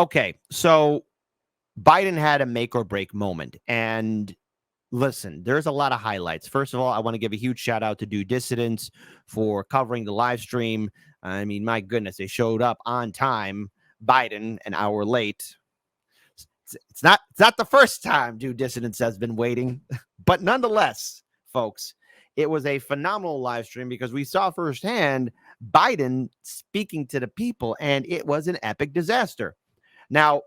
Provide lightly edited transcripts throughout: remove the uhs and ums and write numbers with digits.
Okay, so Biden had a make or break moment. And listen, there's a lot of highlights. First of all, I want to give a huge shout out to Due Dissidents for covering the live stream. I mean, my goodness, they showed up on time. Biden, an hour late. It's not the first time Due Dissidents has been waiting, but nonetheless, folks, it was a phenomenal live stream because we saw firsthand Biden speaking to the people, and it was an epic disaster. Now,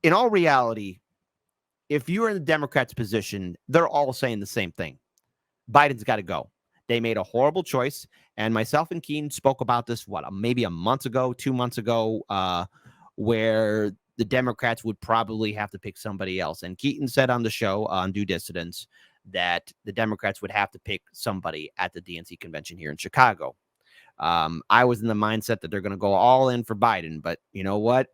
in all reality, if you're in the Democrats' position, they're all saying the same thing. Biden's got to go. They made a horrible choice. And myself and Keen spoke about this, maybe a month ago, 2 months ago, where the Democrats would probably have to pick somebody else. And Keaton said on the show on Due Dissidents that the Democrats would have to pick somebody at the DNC convention here in Chicago. I was in the mindset that they're going to go all in for Biden. But you know what?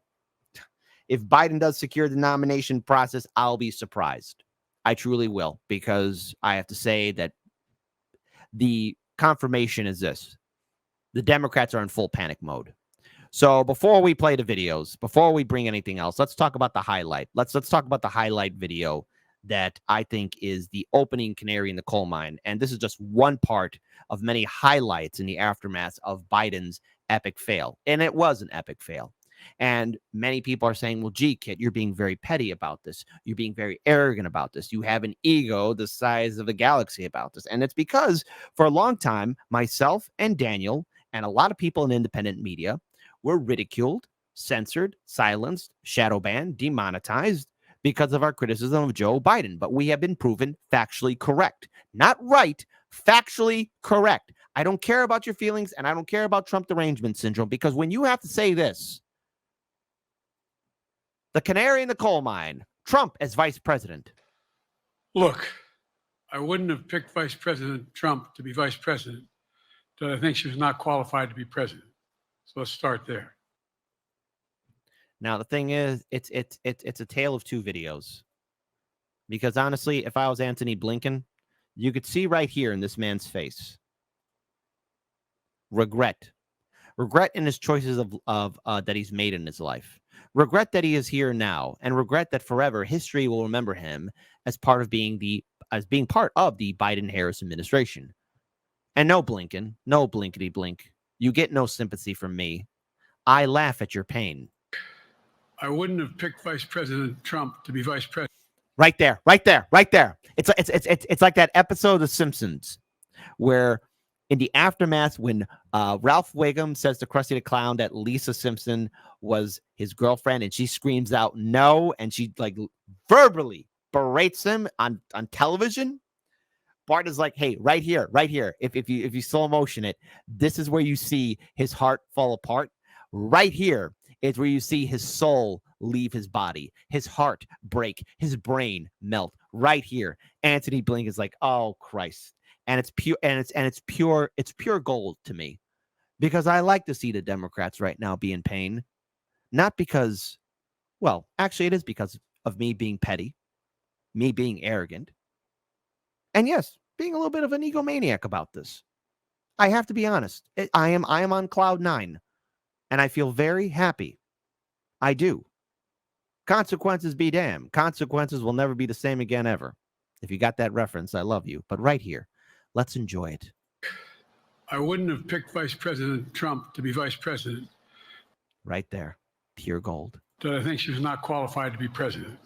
If Biden does secure the nomination process, I'll be surprised. I truly will, because I have to say that the confirmation is this. The Democrats are in full panic mode. So before we play the videos, before we bring anything else, let's talk about the highlight. Let's talk about the highlight video that I think is the opening canary in the coal mine. And this is just one part of many highlights in the aftermath of Biden's epic fail. And it was an epic fail. And many people are saying, well, gee, Kit, you're being very petty about this. You're being very arrogant about this. You have an ego the size of a galaxy about this. And it's because for a long time, myself and Daniel and a lot of people in independent media were ridiculed, censored, silenced, shadow banned, demonetized because of our criticism of Joe Biden. But we have been proven factually correct. Not right, factually correct. I don't care about your feelings, and I don't care about Trump derangement syndrome, because when you have to say this, the canary in the coal mine, Trump as vice president. Look, I wouldn't have picked Vice President Trump to be vice president, but I think she was not qualified to be president. So let's start there. Now, the thing is, it's a tale of two videos. Because honestly, if I was Anthony Blinken, you could see right here in this man's face regret in his choices of that he's made in his life. Regret that he is here now, and regret that forever history will remember him as part of being part of the Biden-Harris administration. And no, Blinken, no blinkety blink. You get no sympathy from me. I laugh at your pain. I wouldn't have picked Vice President Trump to be vice president. Right there, right there, right there. It's like that episode of The Simpsons where in the aftermath when Ralph Wiggum says to Krusty the Clown that Lisa Simpson was his girlfriend, and she screams out no, and she like verbally berates him on television. Bart is like, hey, right here. If you slow motion it, this is where you see his heart fall apart. Right here is where you see his soul leave his body, his heart break, his brain melt. Right here, Anthony Blinken is like, oh Christ. And it's pure, it's pure gold to me, because I like to see the Democrats right now be in pain, not because, well, actually it is because of me being petty, me being arrogant, and yes, being a little bit of an egomaniac about this. I have to be honest. I am on cloud 9, and I feel very happy. I do. Consequences be damned. Consequences will never be the same again ever. If you got that reference, I love you. But right here, let's enjoy it. I wouldn't have picked Vice President Trump to be vice president. Right there. Pure gold. But I think she was not qualified to be president.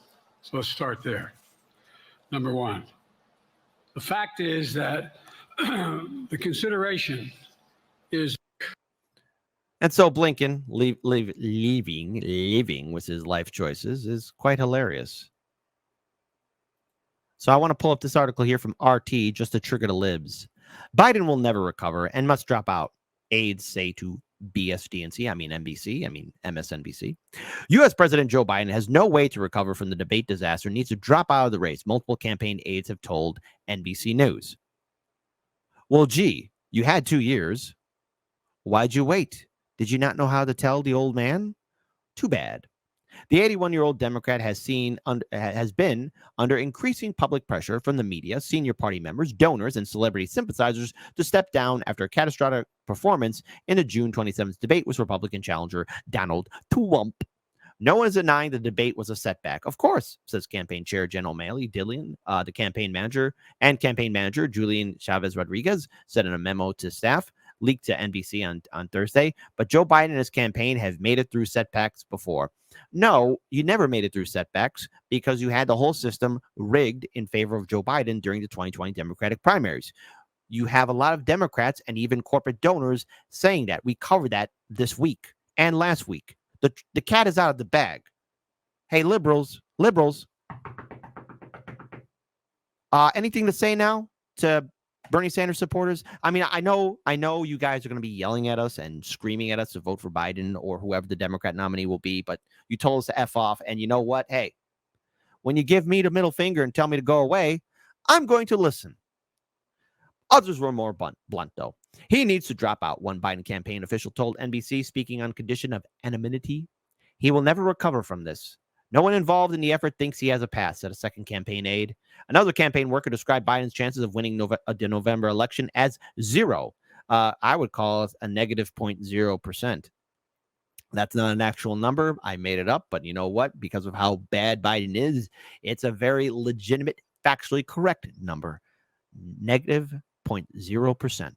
So let's start there. Number one. The fact is that the consideration is. And so Blinken leaving with his life choices is quite hilarious. So I want to pull up this article here from RT just to trigger the libs. Biden will never recover and must drop out, aides say to MSNBC. U.S. President Joe Biden has no way to recover from the debate disaster, needs to drop out of the race, multiple campaign aides have told NBC News. Well, gee, you had 2 years. Why'd you wait? Did you not know how to tell the old man? Too bad. The 81-year-old Democrat has been under increasing public pressure from the media, senior party members, donors, and celebrity sympathizers to step down after a catastrophic performance in a June 27th debate with Republican challenger Donald Trump. No one is denying the debate was a setback. Of course, says campaign chair Jen O'Malley Dillon. The campaign manager Julian Chavez Rodriguez said in a memo to staff leaked to NBC on Thursday. But Joe Biden and his campaign have made it through setbacks before. No, you never made it through setbacks because you had the whole system rigged in favor of Joe Biden during the 2020 Democratic primaries. You have a lot of Democrats and even corporate donors saying that. We covered that this week and last week. The cat is out of the bag. Hey, liberals, anything to say now to Bernie Sanders supporters? I mean, I know you guys are going to be yelling at us and screaming at us to vote for Biden or whoever the Democrat nominee will be, but you told us to F off. And you know what? Hey, when you give me the middle finger and tell me to go away, I'm going to listen. Others were more blunt, though. He needs to drop out, one Biden campaign official told NBC, speaking on condition of anonymity. He will never recover from this. No one involved in the effort thinks he has a pass, said a second campaign aide. Another campaign worker described Biden's chances of winning the November election as zero. I would call it a negative 0.0%. That's not an actual number. I made it up, but you know what? Because of how bad Biden is, it's a very legitimate, factually correct number. Negative 0.0%.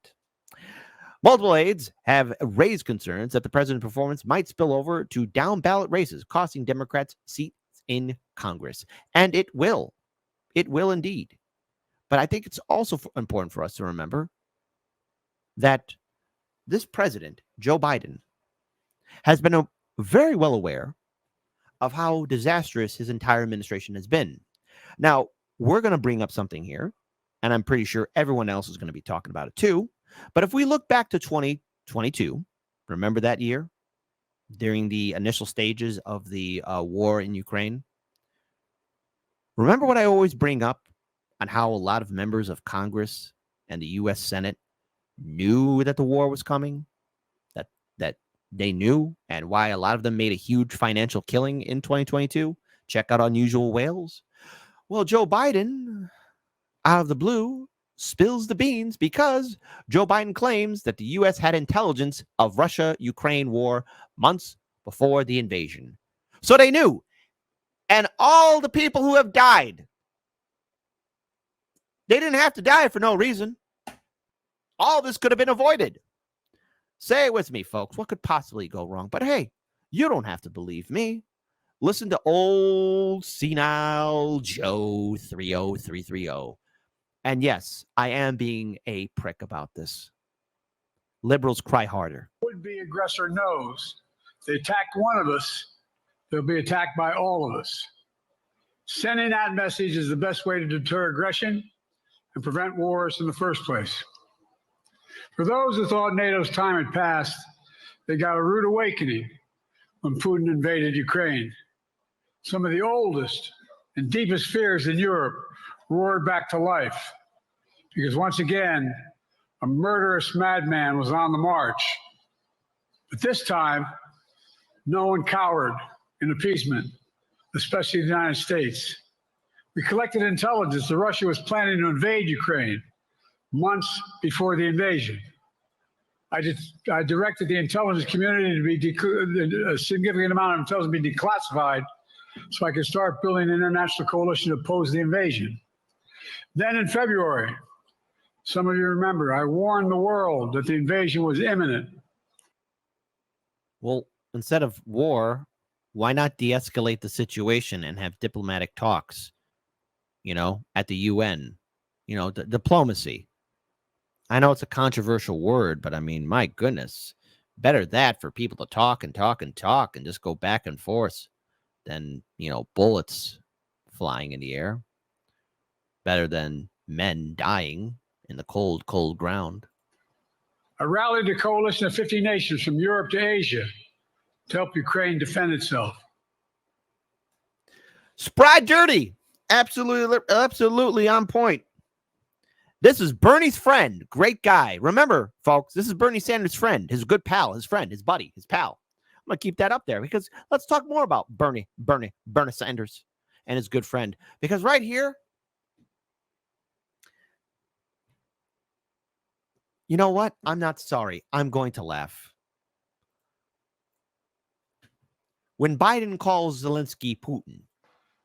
Multiple aides have raised concerns that the president's performance might spill over to down ballot races, costing Democrats seats in Congress. And it will. It will indeed. But I think it's also important for us to remember that this president, Joe Biden, has been very well aware of how disastrous his entire administration has been. Now, we're going to bring up something here, and I'm pretty sure everyone else is going to be talking about it too. But if we look back to 2022, remember that year during the initial stages of the war in Ukraine? Remember what I always bring up on how a lot of members of Congress and the U.S. Senate knew that the war was coming, that they knew, and why a lot of them made a huge financial killing in 2022? Check out Unusual Whales. Well, Joe Biden, out of the blue, spills the beans because Joe Biden claims that the U.S. had intelligence of Russia-Ukraine war months before the invasion. So they knew. And all the people who have died, they didn't have to die for no reason. All this could have been avoided. Say it with me, folks. What could possibly go wrong? But hey, you don't have to believe me. Listen to old senile Joe 30330. And yes, I am being a prick about this. Liberals cry harder. Would-be aggressor knows they attacked one of us, they'll be attacked by all of us. Sending that message is the best way to deter aggression and prevent wars in the first place. For those who thought NATO's time had passed, they got a rude awakening when Putin invaded Ukraine. Some of the oldest and deepest fears in Europe roared back to life because once again, a murderous madman was on the march. But this time, no one cowered in appeasement, especially the United States. We collected intelligence that Russia was planning to invade Ukraine months before the invasion. I directed the intelligence community to be a significant amount of intelligence be declassified so I could start building an international coalition to oppose the invasion. Then in February, some of you remember, I warned the world that the invasion was imminent. Well, instead of war, why not de-escalate the situation and have diplomatic talks, at the UN, diplomacy. I know it's a controversial word, but I mean, my goodness, better that for people to talk and talk and talk and just go back and forth than, bullets flying in the air. Better than men dying in the cold, cold ground. I rallied a coalition of 50 nations from Europe to Asia to help Ukraine defend itself. Spry dirty. Absolutely on point. This is Bernie's friend. Great guy. Remember, folks, this is Bernie Sanders' friend, his good pal, his friend, his buddy, his pal. going to keep that up there because let's talk more about Bernie Sanders and his good friend. Because right here, you know what? I'm not sorry. I'm going to laugh. When Biden calls Zelensky-Putin.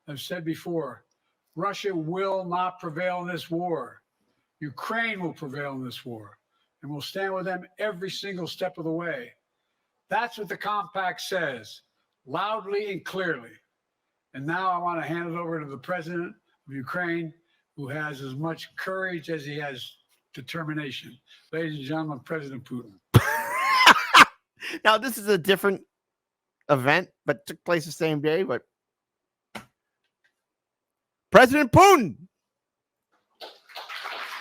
I've said before, Russia will not prevail in this war. Ukraine will prevail in this war, and we'll stand with them every single step of the way. That's what the compact says, loudly and clearly. And now I want to hand it over to the president of Ukraine, who has as much courage as he has determination. Ladies and gentlemen, President Putin. Now, this is a different event, but took place the same day. But President Putin.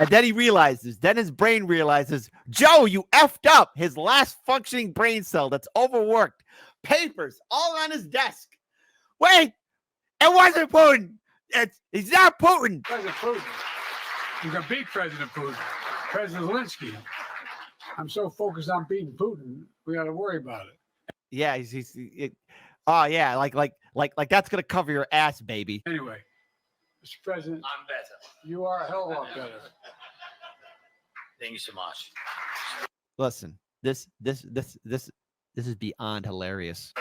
And then he realizes, then his brain realizes, Joe, you effed up his last functioning brain cell that's overworked. Papers all on his desk. Wait, it wasn't Putin. He's not Putin. President Putin. You can beat President Putin. President Zelensky. I'm so focused on beating Putin, we got to worry about it. Yeah, oh yeah, like that's gonna cover your ass, baby. Anyway, Mr. President, I'm better. you are a hell of a lot better. Thank you so much. Listen, this is beyond hilarious.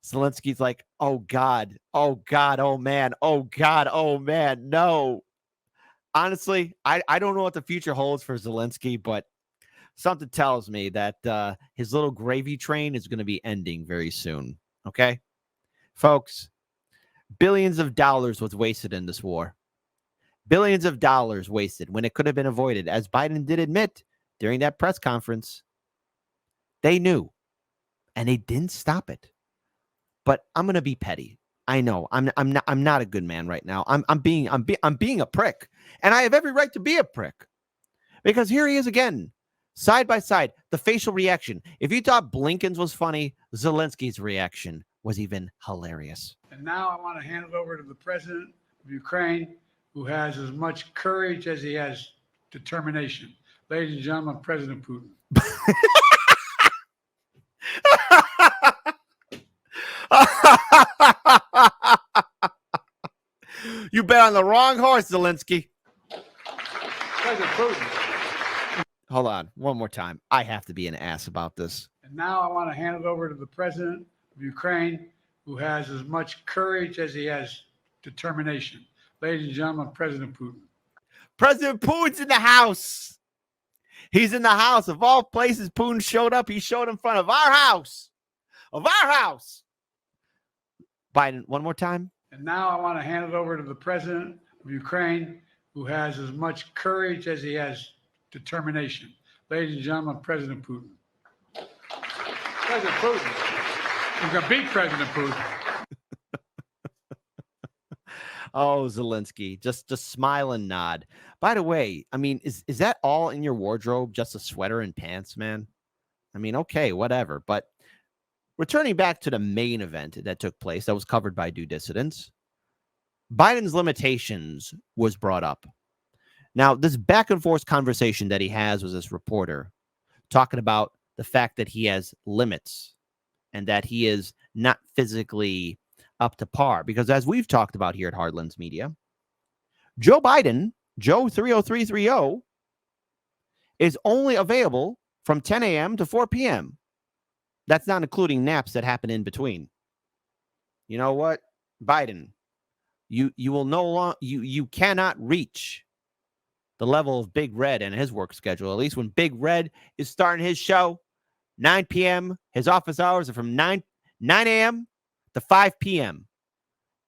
Zelensky's like, oh God, oh man, oh God, oh man, no. Honestly, I don't know what the future holds for Zelensky, but something tells me that his little gravy train is going to be ending very soon. Okay, folks, billions of dollars was wasted in this war. Billions of dollars wasted when it could have been avoided, as Biden did admit during that press conference. They knew, and they didn't stop it. But I'm going to be petty. I know I'm not a good man right now. I'm being a prick, and I have every right to be a prick, because here he is again, side by side. The facial reaction. If you thought Blinken's was funny, Zelensky's reaction was even hilarious. And now I want to hand it over to the president of Ukraine, who has as much courage as he has determination. Ladies and gentlemen, President Putin. You bet on the wrong horse, Zelensky. President Putin. Hold on, one more time. I have to be an ass about this. And now I want to hand it over to the president of Ukraine, who has as much courage as he has determination. Ladies and gentlemen, President Putin. President Putin's in the house. He's in the house. Of all places, Putin showed up. He showed in front of our house. Of our house. Biden, one more time. And now I want to hand it over to the president of Ukraine, who has as much courage as he has determination. Ladies and gentlemen, President Putin. President Putin. You can beat President Putin. Oh, Zelensky, just smile and nod. By the way, I mean, is that all in your wardrobe? Just a sweater and pants, man? I mean, okay, whatever. But returning back to the main event that took place that was covered by Due Dissidents, Biden's limitations was brought up. Now, this back and forth conversation that he has with this reporter, talking about the fact that he has limits and that he is not physically up to par. Because as we've talked about here at Hardlands Media, Joe Biden, Joe 30330, is only available from 10 a.m. to 4 p.m. That's not including naps that happen in between. You know what, Biden, you will no longer, you cannot reach the level of Big Red and his work schedule. At least when Big Red is starting his show, 9 p.m. His office hours are from 9 a.m. to 5 p.m.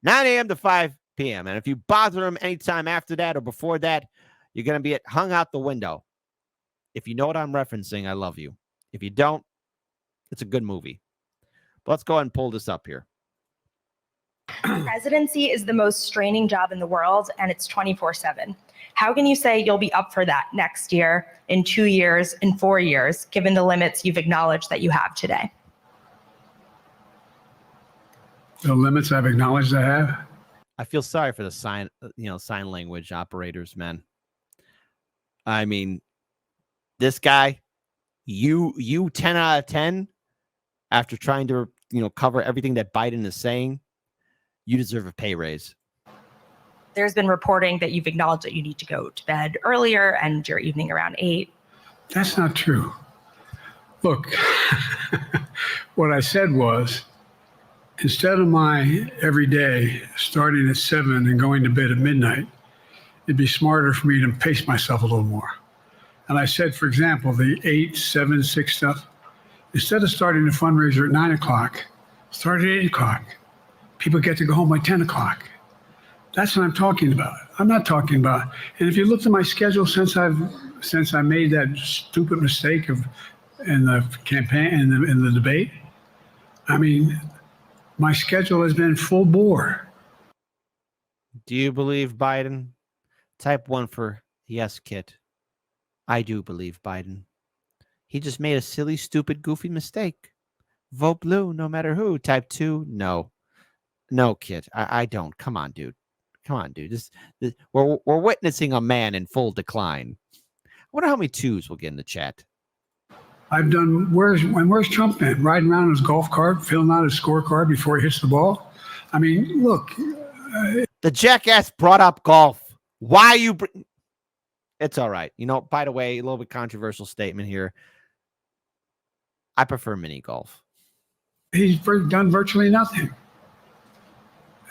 9 a.m. to 5 p.m. And if you bother him anytime after that or before that, you're going to be hung out the window. If you know what I'm referencing, I love you. If you don't, it's a good movie. But let's go ahead and pull this up here. Presidency is the most straining job in the world, and it's 24/7. How can you say you'll be up for that next year, in 2 years, in 4 years, given the limits you've acknowledged that you have today? The limits I've acknowledged I have? I feel sorry for the sign language operators, man. I mean, this guy, you 10 out of 10 after trying to, cover everything that Biden is saying, you deserve a pay raise. There's been reporting that you've acknowledged that you need to go to bed earlier and your evening around 8. That's not true. Look, what I said was, instead of my every day starting at 7 and going to bed at midnight, it'd be smarter for me to pace myself a little more. And I said, for example, the 8, 7, 6 stuff, instead of starting the fundraiser at 9 o'clock, start at 8 o'clock. People get to go home by 10 o'clock. That's what I'm talking about. I'm not talking about, and if you looked at my schedule since I made that stupid mistake in the campaign, in the debate, I mean, my schedule has been full bore. Do you believe Biden? Type 1 for yes, Kit. I do believe Biden. He just made a silly, stupid, goofy mistake. Vote blue no matter who. Type 2, no. No, Kit. I don't. Come on, dude. Come on, dude. We're witnessing a man in full decline. I wonder how many 2s we'll get in the chat. I've done, where's Trump been? Riding around his golf cart, filling out his scorecard before he hits the ball? I mean, look. The jackass brought up golf. Why are you... It's all right. By the way, a little bit controversial statement here. I prefer mini golf. He's done virtually nothing.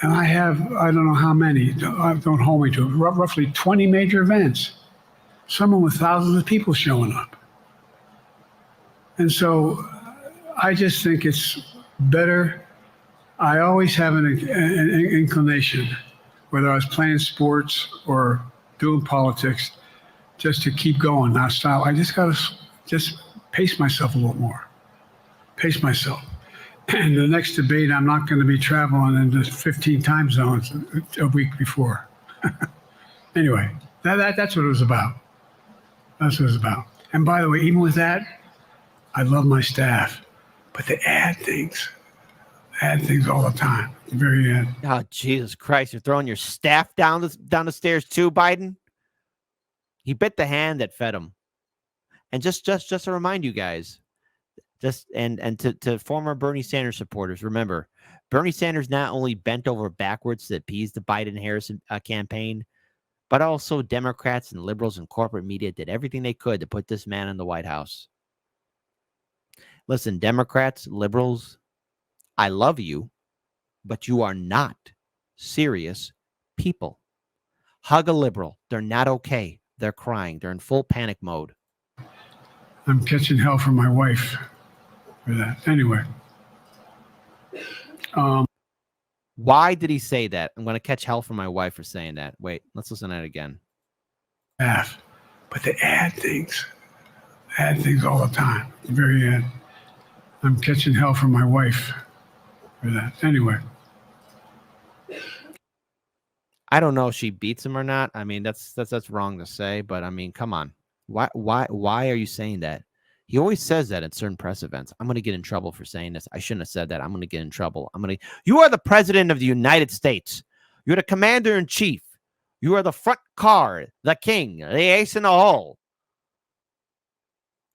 And I don't know how many, don't hold me to it, roughly 20 major events. Some with thousands of people showing up. And so I just think it's better. I always have an inclination, whether I was playing sports or doing politics, just to keep going, not stop. I just got to pace myself a little more. Pace myself. And the next debate, I'm not going to be traveling into 15 time zones a week before. Anyway, that's what it was about. That's what it was about. And by the way, even with that, I love my staff, but they add things all the time. At the very end. Oh, Jesus Christ! You're throwing your staff down the stairs too, Biden. He bit the hand that fed him. And just to remind you guys, and to former Bernie Sanders supporters, remember, Bernie Sanders not only bent over backwards to appease the Biden-Harris campaign, but also Democrats and liberals and corporate media did everything they could to put this man in the White House. Listen, Democrats, liberals, I love you, but you are not serious people. Hug a liberal. They're not okay. They're crying. They're in full panic mode. I'm catching hell from my wife for that. Anyway. Why did he say that? I'm going to catch hell from my wife for saying that. Wait, let's listen to it again. But they add things all the time. At the very end. I'm catching hell from my wife for that. Anyway. I don't know if she beats him or not. I mean, that's wrong to say, but I mean, come on. Why are you saying that? He always says that at certain press events. I'm going to get in trouble for saying this. I shouldn't have said that. I'm going to get in trouble. You are the president of the United States. You're the commander in chief. You are the front car, the king, the ace in the hole.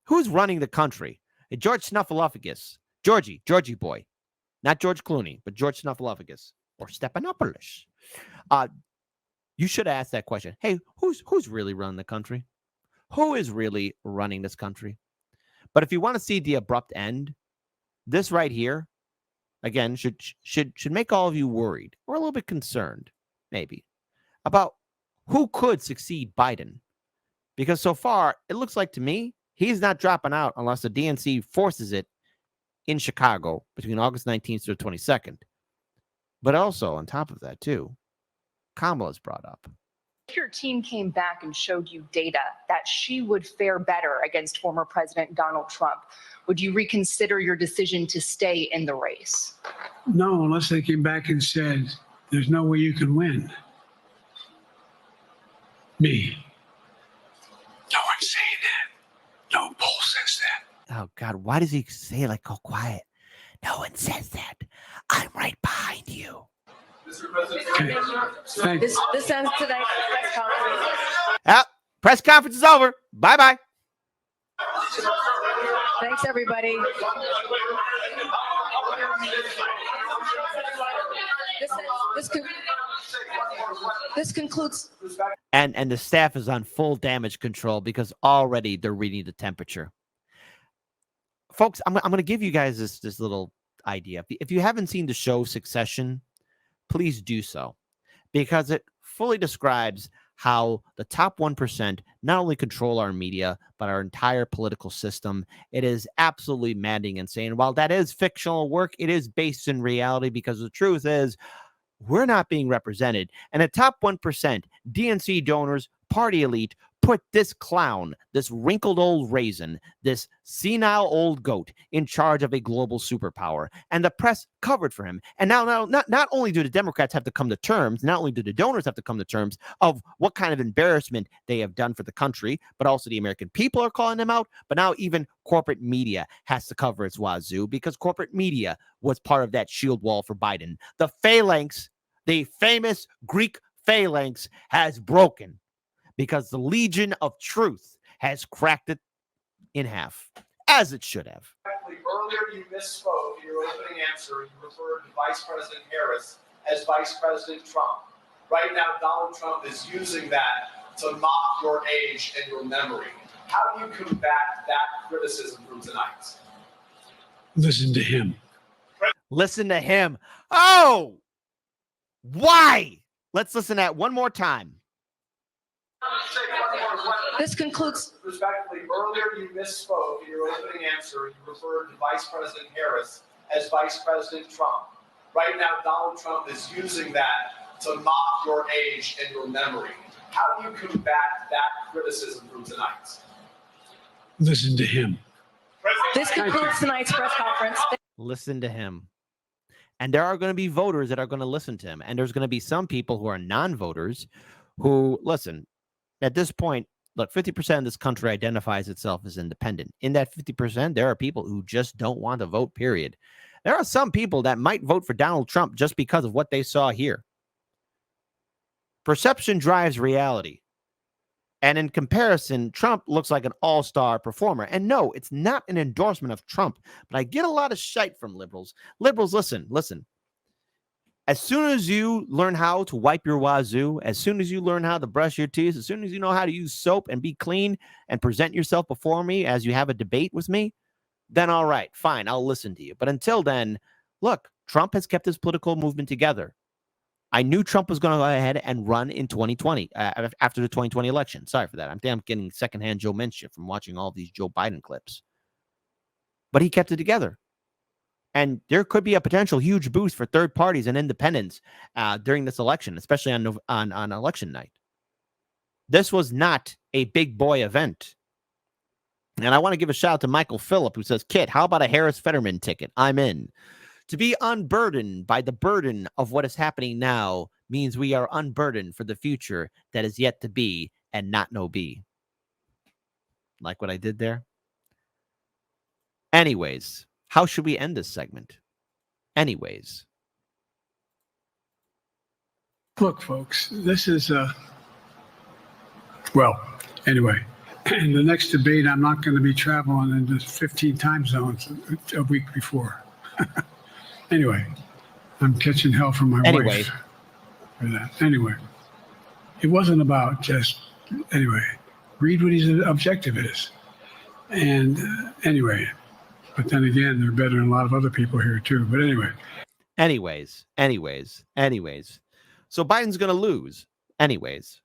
Who's running the country? George Snuffleupagus. Georgie boy. Not George Clooney, but George Snuffleupagus or Stephanopoulos. You should ask that question. Hey, who's really running the country? Who is really running this country? But if you want to see the abrupt end, this right here, again, should make all of you worried or a little bit concerned, maybe, about who could succeed Biden. Because so far, it looks like to me, he's not dropping out unless the DNC forces it in Chicago between August 19th to the 22nd. But also, on top of that, too, Kamala's brought up. If your team came back and showed you data that she would fare better against former President Donald Trump, would you reconsider your decision to stay in the race? No, unless they came back and said, there's no way you can win. Me. No one's saying that. No poll says that. Oh, God, why does he say it like, go quiet? No one says that. I'm right behind you. Okay. Thank you. This ends tonight's press conference. Press conference is over. Bye-bye. Thanks, everybody. This concludes. And the staff is on full damage control because already they're reading the temperature. Folks, I'm going to give you guys this little idea. If you haven't seen the show Succession, please do so, because it fully describes how the top 1% not only control our media, but our entire political system. It is absolutely maddening and insane. While that is fictional work, it is based in reality, because the truth is we're not being represented. And the top 1%, DNC donors, party elite, put this clown, this wrinkled old raisin, this senile old goat in charge of a global superpower. And the press covered for him. And now not only do the Democrats have to come to terms, not only do the donors have to come to terms of what kind of embarrassment they have done for the country, but also the American people are calling them out. But now even corporate media has to cover its wazoo, because corporate media was part of that shield wall for Biden. The phalanx, the famous Greek phalanx, has broken, because the Legion of Truth has cracked it in half, as it should have. Earlier, you misspoke in your opening answer. You referred to Vice President Harris as Vice President Trump. Right now, Donald Trump is using that to mock your age and your memory. How do you combat that criticism from tonight? Listen to him. Listen to him. Oh, why? Let's listen to that one more time. This concludes. Respectfully, earlier you misspoke in your opening answer. You referred to Vice President Harris as Vice President Trump. Right now, Donald Trump is using that to mock your age and your memory. How do you combat that criticism from tonight? Listen to him. This concludes tonight's press conference. Listen to him. And there are going to be voters that are going to listen to him. And there's going to be some people who are non-voters who, listen, at this point, look, 50% of this country identifies itself as independent. In that 50%, there are people who just don't want to vote, period. There are some people that might vote for Donald Trump just because of what they saw here. Perception drives reality. And in comparison, Trump looks like an all-star performer. And no, it's not an endorsement of Trump, but I get a lot of shite from liberals. Liberals, listen. As soon as you learn how to wipe your wazoo, as soon as you learn how to brush your teeth, as soon as you know how to use soap and be clean and present yourself before me as you have a debate with me, then all right, fine, I'll listen to you. But until then, look, Trump has kept his political movement together. I knew Trump was going to go ahead and run in 2020, after the 2020 election. Sorry for that. I'm getting secondhand Joe Manchin from watching all these Joe Biden clips. But he kept it together. And there could be a potential huge boost for third parties and independents during this election, especially on election night. This was not a big boy event. And I want to give a shout out to Michael Phillip, who says, Kit, how about a Harris Fetterman ticket? I'm in. To be unburdened by the burden of what is happening now means we are unburdened for the future that is yet to be and not no be. Like what I did there? Anyways, how should we end this segment? Anyways. Look, folks, this is, well, anyway, in the next debate, I'm not going to be traveling into 15 time zones a week before. Anyway, I'm catching hell from my wife for that. Anyway, it wasn't about just, anyway, read what his objective is. And anyway, but then again, they're better than a lot of other people here too. But anyway. Anyways. So Biden's going to lose. Anyways.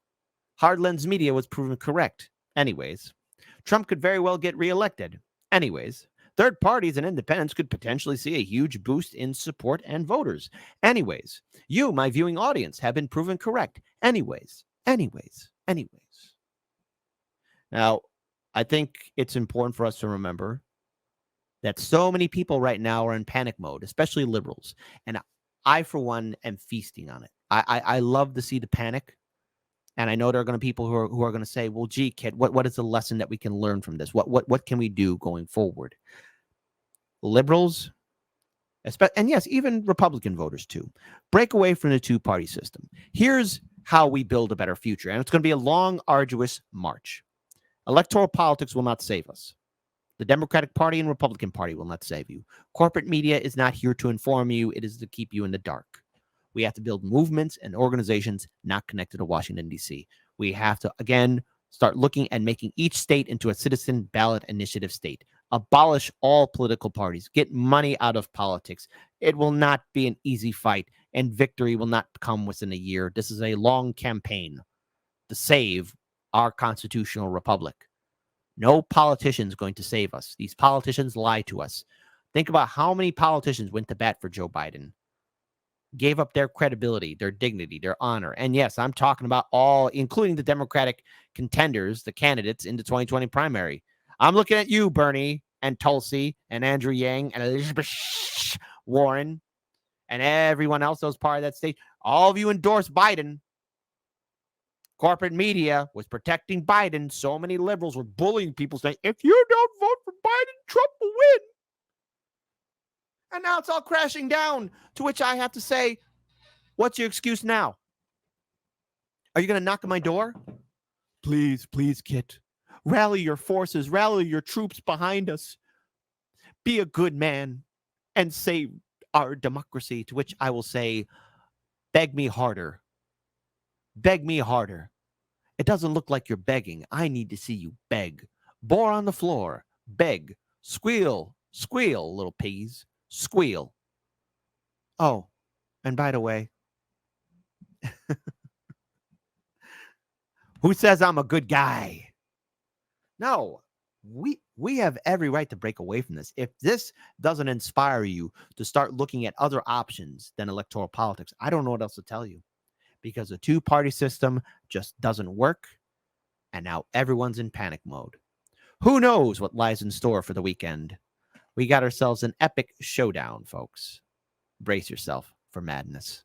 Hard Lens Media was proven correct. Anyways. Trump could very well get reelected. Anyways. Third parties and independents could potentially see a huge boost in support and voters. Anyways. You, my viewing audience, have been proven correct. Anyways. Now, I think it's important for us to remember that so many people right now are in panic mode, especially liberals. And I, for one, am feasting on it. I love to see the panic. And I know there are going to be people who are going to say, well, gee, kid, what is the lesson that we can learn from this? What can we do going forward? Liberals, and yes, even Republican voters too, break away from the two-party system. Here's how we build a better future. And it's going to be a long, arduous march. Electoral politics will not save us. The Democratic Party and Republican Party will not save you. Corporate media is not here to inform you. It is to keep you in the dark. We have to build movements and organizations not connected to Washington, D.C. We have to, again, start looking at making each state into a citizen ballot initiative state. Abolish all political parties. Get money out of politics. It will not be an easy fight, and victory will not come within a year. This is a long campaign to save our constitutional republic. No politician is going to save us. These politicians lie to us. Think about how many politicians went to bat for Joe Biden, gave up their credibility, their dignity, their honor. And yes, I'm talking about all, including the Democratic contenders, the candidates in the 2020 primary. I'm looking at you, Bernie and Tulsi and Andrew Yang and Elizabeth Warren and everyone else that was part of that state. All of you endorsed Biden. Corporate media was protecting Biden. So many liberals were bullying people saying, if you don't vote for Biden, Trump will win. And now it's all crashing down, to which I have to say, what's your excuse now? Are you going to knock on my door? Please, please, Kit. Rally your forces. Rally your troops behind us. Be a good man and save our democracy, to which I will say, beg me harder. Beg me harder. It doesn't look like you're begging. I need to see you beg. Bore on the floor. Beg. Squeal. Squeal, little piggies. Squeal. Oh, and by the way, who says I'm a good guy? No, we have every right to break away from this. If this doesn't inspire you to start looking at other options than electoral politics, I don't know what else to tell you. Because the two-party system just doesn't work, and now everyone's in panic mode. Who knows what lies in store for the weekend? We got ourselves an epic showdown, folks. Brace yourself for madness.